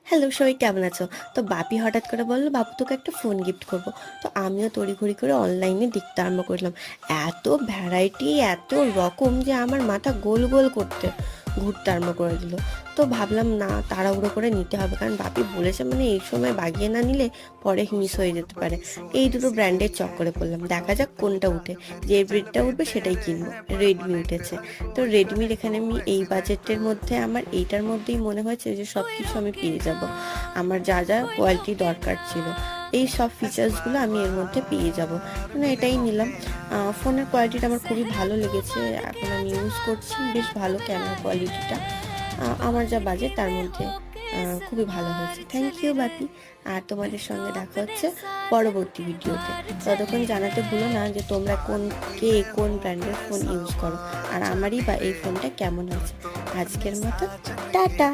Hello, সবাই কেমন আছো? তো বাপি হঠাৎ করে বলল, বাপু তোকে একটা ফোন গিফট করব। তো আমিও তড়িঘড়ি করে অনলাইনে দেখতে আরম্ভ করলাম। এত ভ্যারাইটি, এত রকম যে আমার মাথা গোল গোল করতে ঘুরতে আরম্ভ করে দিল। তো ভাবলাম না, তাড়াহুড়ো করে নিতে হবে, কারণ বাপি বলেছে মানে এই সময় বাগিয়ে না নিলে পরে মিস হয়ে যেতে পারে। এই দুটো ব্র্যান্ডের চক্করে পড়লাম, দেখা যাক কোনটা উঠে। যে ব্রিডটা উঠবে সেটাই কিনবো। রেডমি উঠেছে। তো রেডমির এখানে আমি এই বাজেটের মধ্যে আমার এইটার মধ্যেই মনে হয়েছে যে সব কিছু আমি পেয়ে যাব। আমার যা যা কোয়ালিটি দরকার ছিল, এই সব ফিচার্সগুলো আমি এর মধ্যে পেয়ে যাব, মানে এটাই নিলাম। ফোনের কোয়ালিটিটা আমার খুবই ভালো লেগেছে, এখন আমি ইউজ করছি, বেশ ভালো ক্যামেরা কোয়ালিটিটা। আমার যা বাজেট তার মধ্যে খুবই ভালো হয়েছে। থ্যাংক ইউ বাপি। আর তোমাদের সঙ্গে দেখা হচ্ছে পরবর্তী ভিডিওতে। ততক্ষণ জানাতে ভুলো না যে তোমরা কোন ব্র্যান্ডের ফোন ইউজ করো, আর আমারই বা এই ফোনটা কেমন আছে। আজকের মতো টাটা।